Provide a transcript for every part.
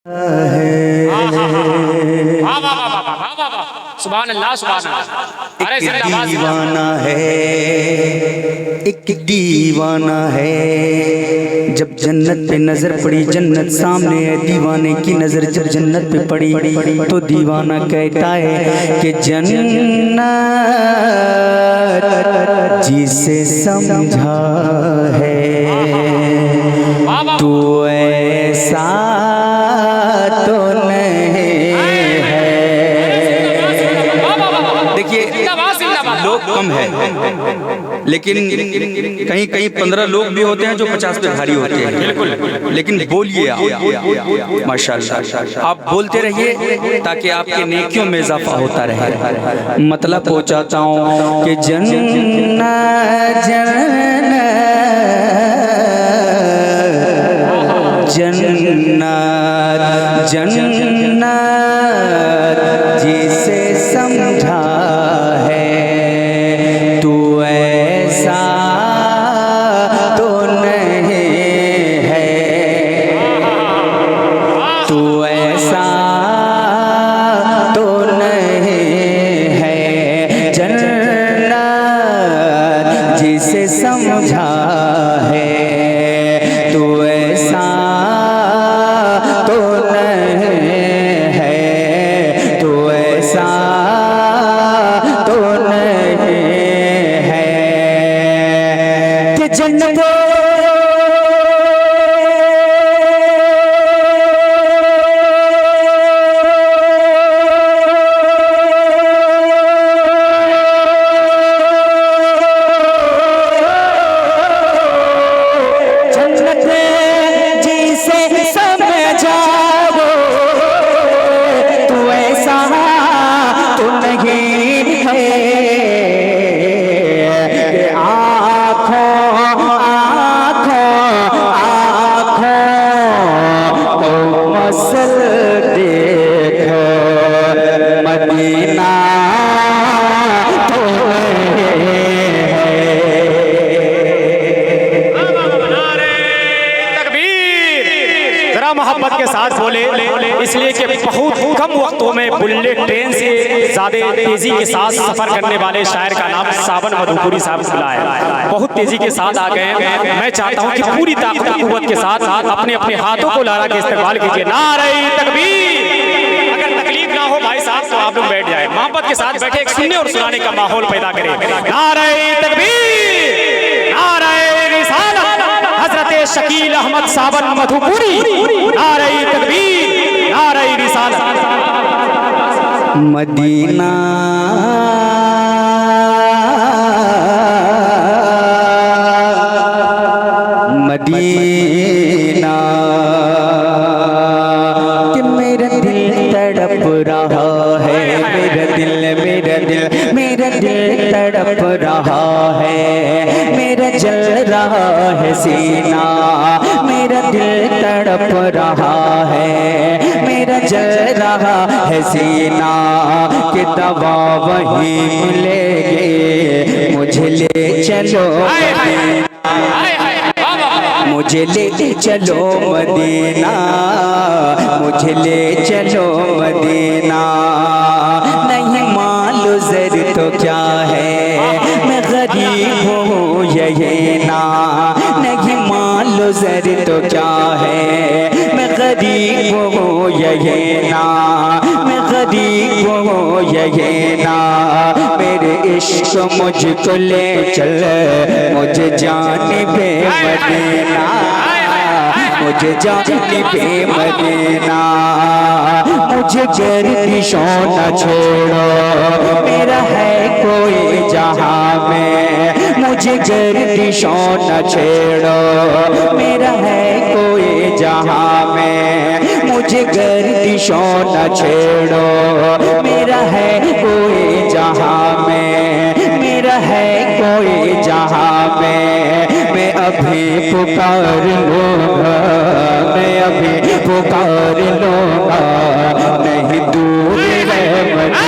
सुभान अल्लाह सुभान अल्लाह। अरे जिंदाबाद दीवाना है, एक दीवाना है। जब जन्नत पे नजर पड़ी, जन्नत सामने है, दीवाने की नजर जब जन्नत पे पड़ी तो दीवाना कहता है कि जन्नत जिसे समझा है तू ऐसा तो नहीं है। देखिए लोग कम है, लेकिन कहीं कहीं 15 लोग भी होते हैं जो 50 पे भारी होते हैं। लेकिन बोलिए आप, माशाल्लाह आप बोलते रहिए ताकि आपके नेकियों में इजाफा होता रहे। मतलब पहुंचाता हूँ कि जन्नत जन्नत जन्नत जिसे समझा है तू ऐसा तो नहीं है, तू ऐसा तो नहीं है। जन्नत जिसे समझा है तू ऐसा तो नहीं है, तो ऐसा तो नहीं है कि जन्नत मोहब्बत के साथ बोले, इसलिए कि बहुत कम वक्तों में बुलेट ट्रेन से ज्यादा तेजी के साथ सफर करने वाले शायर का नाम सावन मधुपुरी साहब खुला है। बहुत तेजी के साथ आ गए। मैं चाहता हूं कि पूरी ताकत कुव्वत के साथ अपने अपने हाथों को लहरा के इस्तेमाल कीजिए। नारे तकबीर। अगर तकलीफ ना हो भाई साहब तो आप लोग बैठ जाए, मोहब्बत के साथ बैठे, सुनने और सुनाने का माहौल पैदा करें। नारे तकबीर, नारे रिसालत, हजरत शकील अहमद सावन मधुपुरी। नारे तकबीर, नारे रिसालत। मदीना मदीना कि मेरा दिल तड़प रहा है, मेरा दिल मेरा दिल मेरा दिल तड़प रहा है, मेरा जल रहा है सीना, मेरा दिल तड़प रहा है, मेरा जल रहा है सीना कि दवा वही मिलेगी, मुझे ले चलो मुझे ले चलो मदीना, मुझे ले चलो मदीना। नहीं मालूम ज़र तो क्या है, मैं गरीब हूँ यही ना। नहीं मालूम ज़र तो क्या है, मैं गरीब हूँ यही ना, मैं गरीब हूँ यही ना। मेरे इश्क मुझको ले चल, मुझे जानिबे मदीना, मुझे जानिबे मदीना। मुझे गर्दिशों न छोड़ो, मेरा है कोई जहां में, मुझे गर्दिशों न छेड़ो, मेरा है कोई जहां में, मुझे गर्दिशों न छेड़ो, मेरा है कोई जहां में, मेरा है कोई जहां में। मैं अभी पुकार लूँगा, मैं अभी पुकार लूँगा, नहीं दूर है मदीना,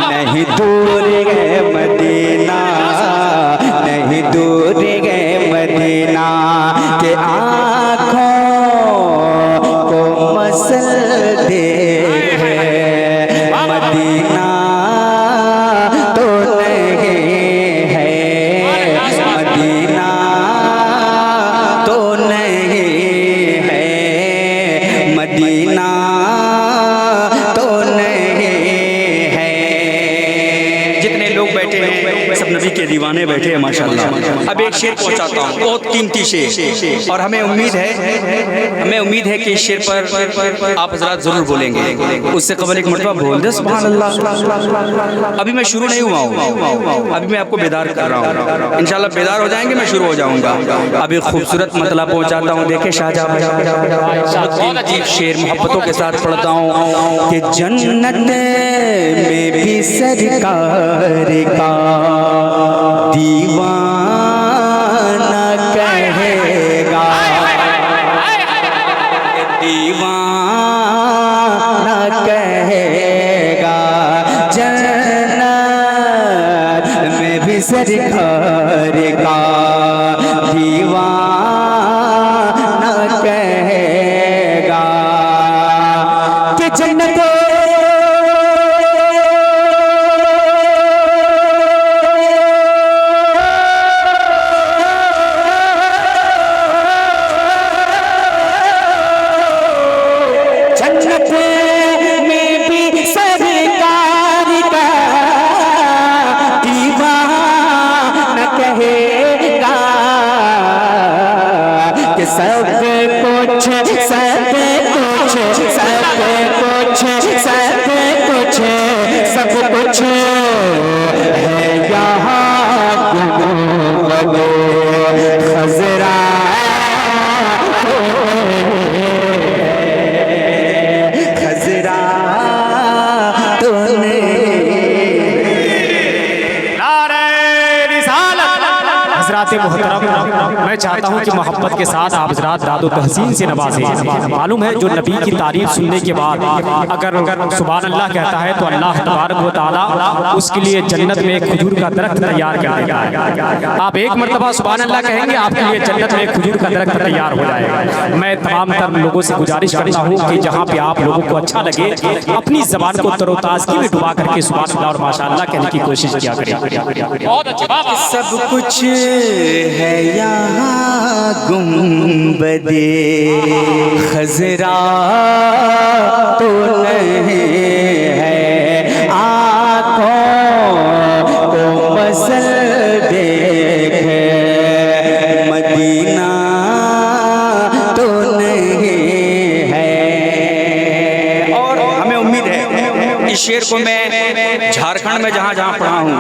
नहीं दूर है मदीना, नहीं दूर है मदीना के आँखों माशाल्लाह। अब एक शेर पहुंचाता हूँ, बहुत कीमती शेर, और हमें उम्मीद है कि इस शेर पर आप हजरात जरूर बोलेंगे। उससे कबल एक मरतबा बोल दे सुभान अल्लाह। अभी मैं शुरू नहीं हुआ हूँ, अभी मैं आपको बेदार कर रहा हूँ। इंशाल्लाह बेदार हो जाएंगे, मैं शुरू हो जाऊंगा। अभी खूबसूरत मतलब पहुंचाता हूँ। देखे शाहजहां शेर मोहब्बतों के साथ पढ़ता हूँ कि जन्नत में भी सरकार का दीवाना कहेगा, दीवाना कहेगा। जन्नत में भी सरकार का दीवाना कहेगा कि जन्नत मोहतरम, मैं चाहता हूँ कि मोहब्बत के साथ आप हज़रात दादो तहसीन से नवाजें। मालूम है जो नबी की तारीफ सुनने के बाद अगर सुभान अल्लाह कहता है तो अल्लाह तबारक व तआला उसके लिए जन्नत में एक खजूर का दरख्त तैयार कर देगा। आप एक मरतबा सुभान अल्लाह कहेंगे, आपके लिए जन्नत में एक खजूर का दरख्त तैयार हो जाएगा। मैं तमाम तर लोगों से गुजारिश करता हूँ कि जहाँ पे आप लोगों को अच्छा लगे अपनी ज़बान को तरोताज़गी में डुबा करके सुभान अल्लाह और माशाअल्लाह कहने की कोशिश किया करें। बहुत अच्छा। सब कुछ है यहाँ गुंबदे खजरा तो नहीं है, आँखों को मसल देखे मदीना तो नहीं है। और हमें उम्मीद है इस शेर को मैं झारखंड में जहाँ जहाँ पढ़ा हूँ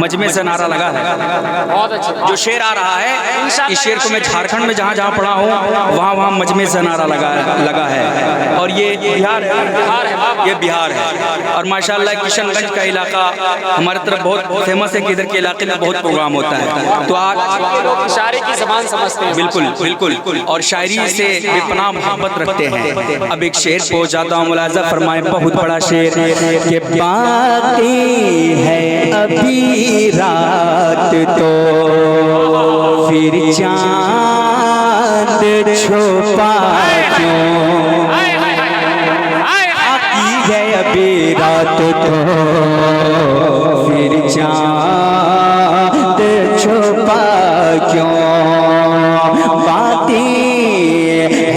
मजमे से नारा लगा है। जो शेर आ रहा है इस शेर को मैं झारखंड में जहाँ जहाँ पढ़ा हूँ वहाँ वहाँ मजमे से नारा लगा है। और ये बिहार है, ये बिहार है। और माशाल्लाह किशनगंज का इलाका हमारे तरफ बहुत फेमस है कि इधर के इलाके में बहुत प्रोग्राम होता है। तो आज शायरी की ज़बान समझते हैं। बिल्कुल बिल्कुल, और शायरी से बेपनाह मोहब्बत रखते हैं। अब एक शेर पहुँचाता हूँ, मुलाज़ा फरमाए। बहुत बड़ा शेर के बाकी है अभी रात तो फिर चांद छुपा क्यों, बाकी है अभी रात तो फिर चांद छुपा क्यों, बाकी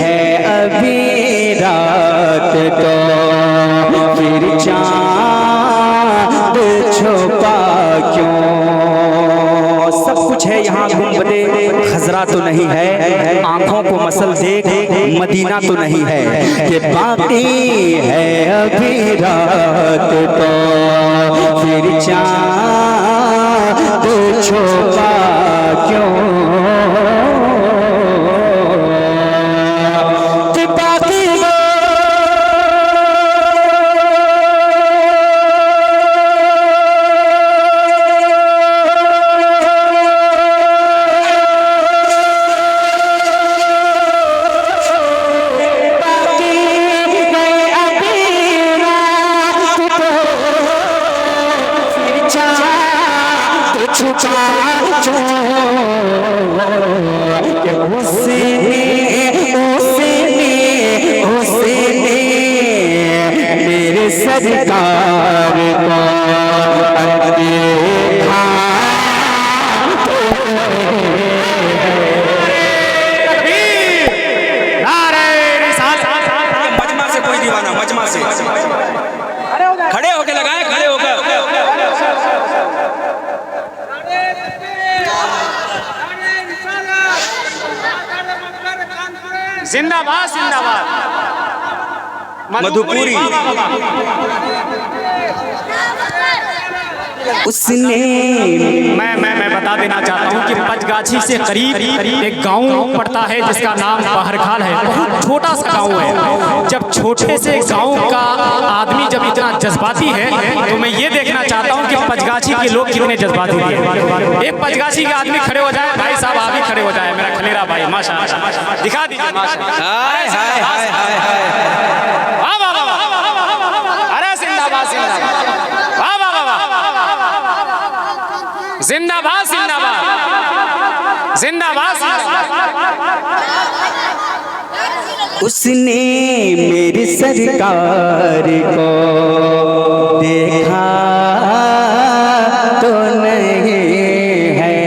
है अभी रात तो फिर चांद छुपा क्यों। सब कुछ है यहाँ गुंबदे खजरा तो नहीं है, आंखों को मसल देख मदीना तो नहीं है, कि बाकी है अभी रात तो फिर चांद छुपा क्यों। मेरे सरकार को देखा मजमा से कोई दीवाना, मजमा से खड़े होके लगाए, खड़े होकर जिंदाबाद जिंदाबाद मधुपुरी। उसने मैं बता देना चाहता हूँ कि पंचगाछी से करीब एक गांव पड़ता है जिसका नाम बहरखाल है। बहुत छोटा सा गांव है। जब छोटे से गांव का आदमी जब इतना जज्बाती है तो मैं ये देखना चाहता हूँ कि पंचगाछी के लोग कितने जज्बाती हैं। एक पंचगाछी का आदमी खड़े हो जाए, भाई साहब आप ही खड़े हो जाए, मेरा खलेरा भाई, माशाल्लाह दिखा दीजिए हाय हाय हाय हाय हाय। अरे जिंदाबाद जिंदाबाद, वाह वाह वाह, जिंदाबाद जिंदाबाद जिंदाबाद जिंदाबाद। उसने मेरी सरकार को देखा तो नहीं है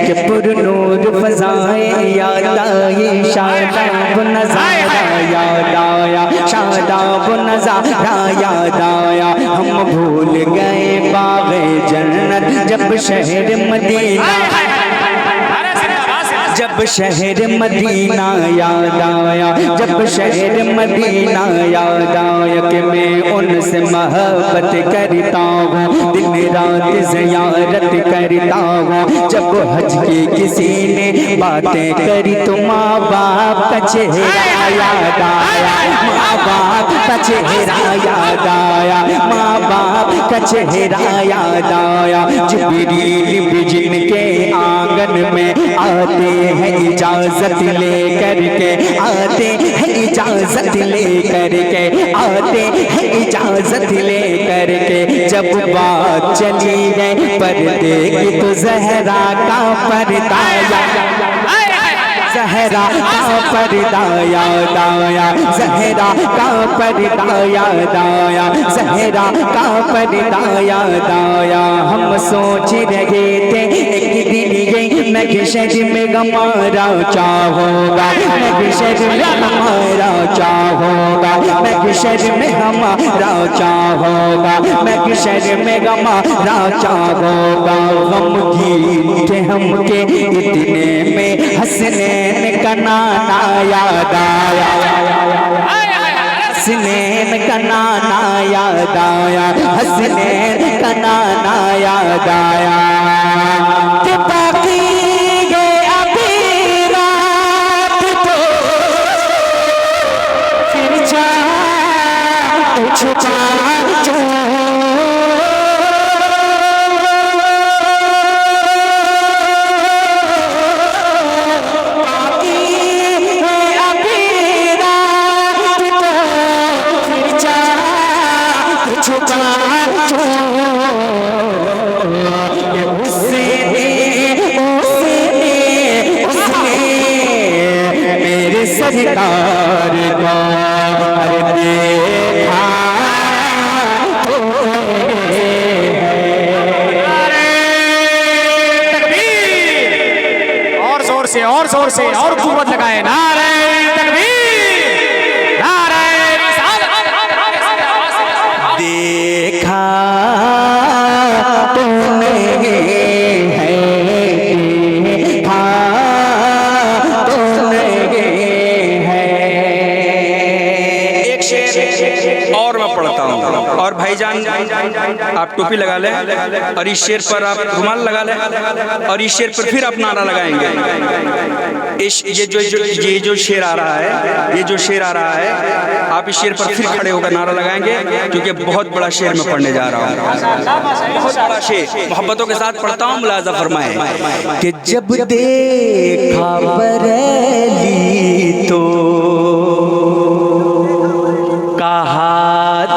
कि पुरनूर फज़ाएं याद आई, शादाब नज़ारा याद आया, शादाब नज़ारा याद आया। हम भूल गए बाग़े जन्नत जब शहर मदीना, जब शहर मदीना याद आया, जब शहर मदीना याद आया कि मैं उनसे मोहब्बत करता हूँ, दिन रात ज़ियारत करता हूँ। जब हज की किसी ने बातें करी तो माँ बाप का चेहरा याद आया, माँ बाप का चेहरा याद आया, माँ बाप का चेहरा याद आया। जिब्रील भी जिनके आंगन में आते हैं इजाजत लेकर के, आते हैं इजाजत लेकर के, आते हैं इजाजत लेकर के। जब बात चली गई पर्दे की तो ज़हरा का पर्दा, ज़हरा का पर्दा याद आया, ज़हरा का पर्दा याद आया, ज़हरा का पर्दा याद आया। हम सोच रहे थे एक दिन ये महशर में हमारा क्या होगा, महशर में हमारा क्या होगा, महशर में हमारा क्या होगा, महशर में हमारा क्या होगा। गमगीन थे हमके इतने में हंसने का नाना याद आया, हसनैन का नाना याद आया, हसनैन का नाना याद आया। कि बाकी ये अभी रात तो फिर चाँद छुपा जो सरकार को देखा तो तकबीर, और जोर से और कुव्वत लगाए, नारे तकबीर, नारे रिसालत। देखा तो नहीं है, देखा तो नहीं है। एक शेर और मैं पढ़ता हूँ, और भाईजान आप टोपी लगा लें और इस शेर पर आप रुमाल लगा लें और इस शेर पर फिर आप नारा लगाएंगे। इस ये जो शेर आ रहा है, ये जो शेर आ रहा है, आप इस शेर पर फिर खड़े होकर नारा लगाएंगे क्योंकि बहुत बड़ा शेर मैं पढ़ने जा रहा हूँ। बहुत बड़ा शेर मोहब्बतों के साथ पढ़ता हूँ, मुलाजा फरमाए। कि जब देखा बरेली तो कहा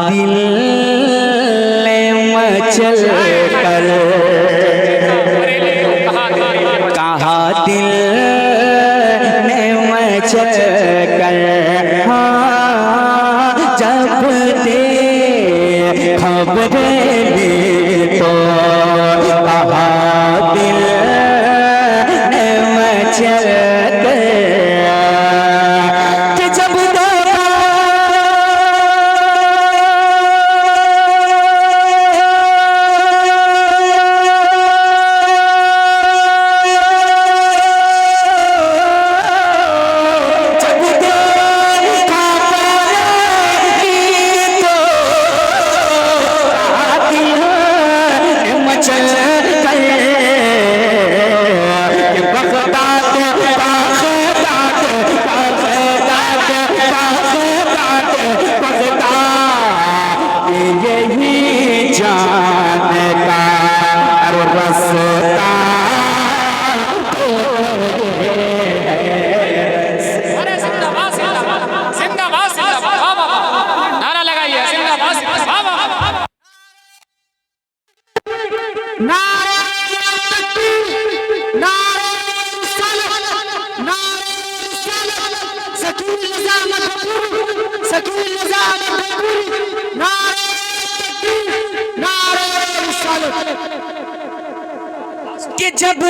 दिल ने मचल कर, कहा दिल ने मचल कर, हाँ जब देखा बरेली तो कहा दिल ने मचल कर। निजामत शकील निजामत नारे तकबीर नारे रिसालत कि जब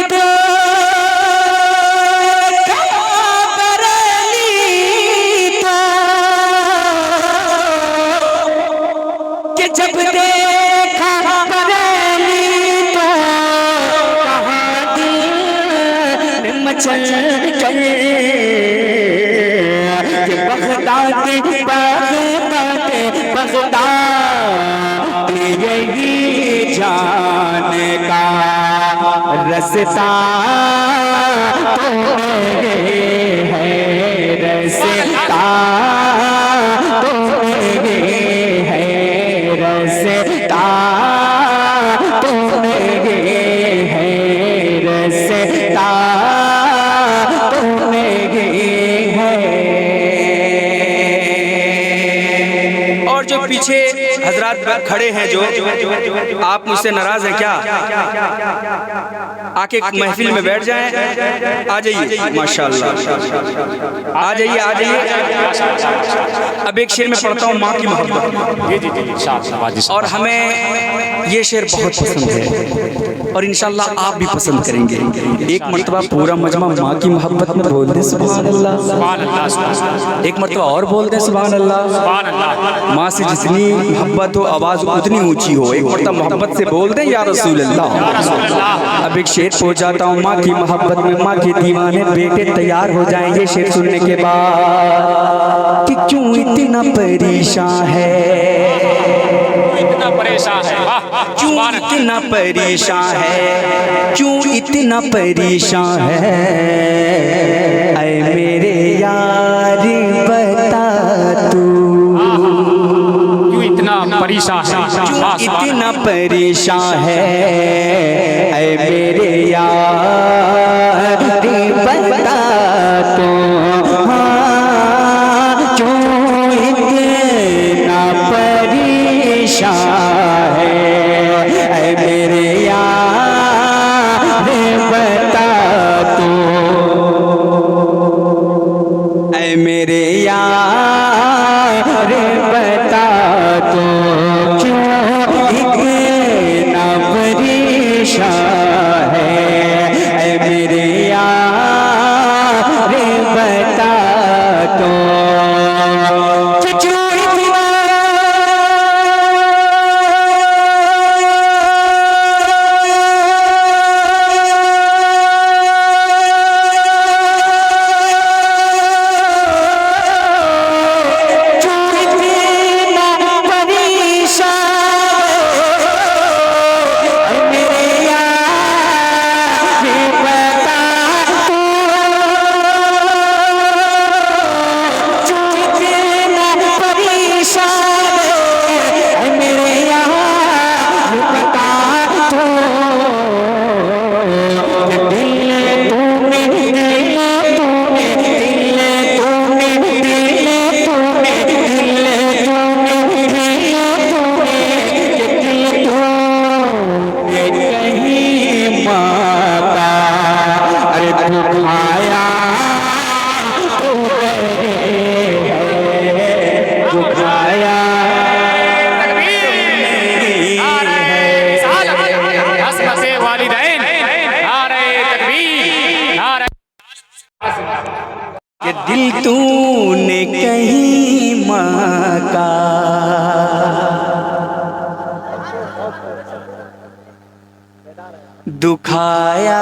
जब देखा बरेली तो कहाँ दिल मचल कर कि बगदाद यही जाने का रास्ता तो है रास्ता तो है रास्ता तो है रास्ता तो है। और जो पीछे हजरात खड़े हैं जो आप मुझसे नाराज हैं क्या? आके महफिल में बैठ जाएं। आ जाइए माशाल्लाह, आ जाइए आ जाइए। अब एक शेर में पढ़ता हूँ माँ की मोहब्बत, और हमें ये शेर बहुत पसंद है और इंशाल्लाह आप भी पसंद करेंगे। एक मरतबा पूरा मजमा माँ की मोहब्बत में बोल दे सुभान अल्लाह। एक मरतबा और बोल दे सुभान अल्लाह। माँ से जितनी मोहब्बत हो आवाज़ उतनी ऊंची हो। एक मरतबा मोहब्बत से बोल दे या रसूल अल्लाह। अब एक शेर पहुँचाता हूँ माँ की मोहब्बत में। माँ के दीवाने बेटे तैयार हो जाएं ये शेर सुनने के बाद कि क्यों इतना परेशान है, इतना परेशान है, क्यों इतना परेशान है, क्यों इतना परेशान है, ऐ मेरे यार बता तू क्यों इतना परेशान है, क्यों इतना परेशान है, ऐ मेरे यार बता तू क्यों इतना परेशान है, मेरे यार बता तू, ऐ मेरे यार बता तू क्यों इतना परेशान है, ऐ मेरे यार बता तू कि दिल तूने कहीं माँ का दुखाया,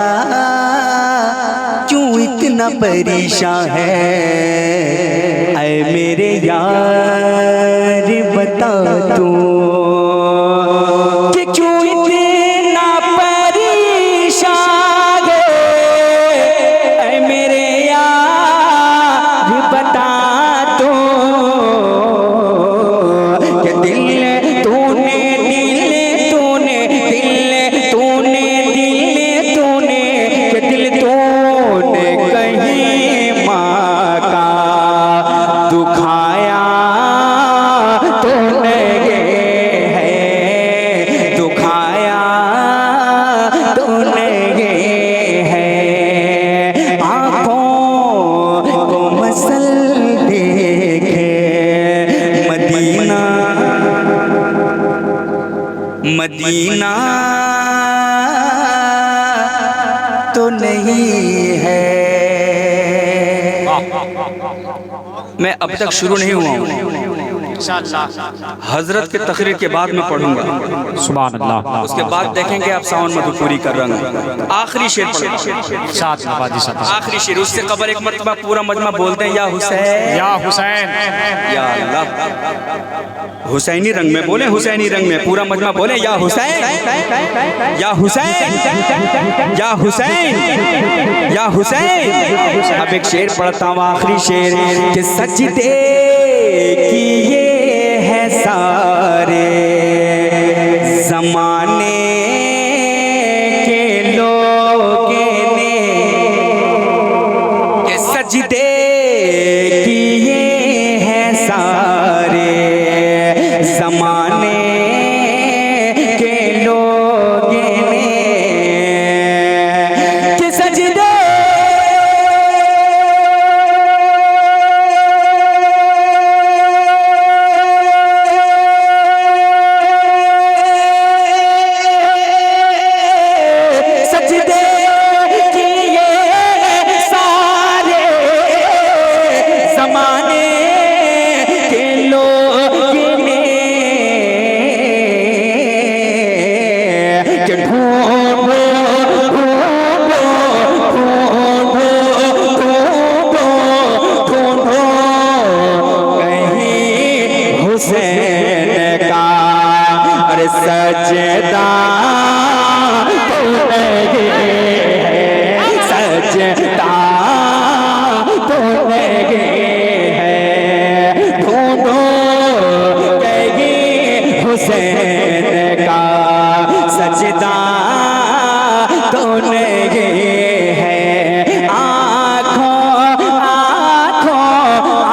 क्यों इतना परेशान है, ऐ मेरे यार बता तू कि क्यों इतना परेशान है, ऐ मेरे यार बता तू कि दिल तूने कहीं माँ का दुखाया, मदीना तो नहीं है। मैं अब तक शुरू नहीं हुआ हूँ, हजरत के तकरीर के बाद में पढ़ूंगा। सुभान अल्लाह। उसके बाद देखेंगे आप सावन मधुपुरी का रंग। आखिरी शेर पढ़ो, आखिरी शेर। उससे कबल एक मरतबा पूरा मजमा बोलते हैं, या हुसैन या हुसैन, या अल्लाह। हुसैनी रंग में बोले, हुसैनी रंग में पूरा मजमा बोले, या हुसैन या हुसैन या हुसैन या हुसैन। अब एक शेर पढ़ता हूँ, आखिरी शेर कि सजदे किए हैं सारे जमाने के लोगों ने, कि सजदे किए हैं सारे जमाने के लोगों ने, कि सजदे सजदा सजदा तो लगे है, ढूंढो कहीं हुसैन का सजदा तो लगे है। आँखों आँखों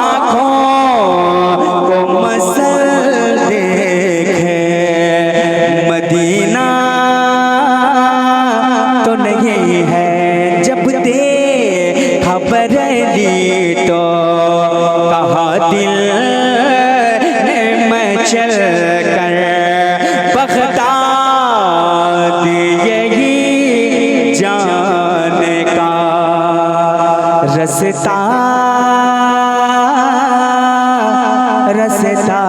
आँखों को मसल देखे, मदीना तो नहीं है। जब दे खबर ली तो कहा दिल ने मचल कर बगदाद यही जाने का रस्ता रस्ता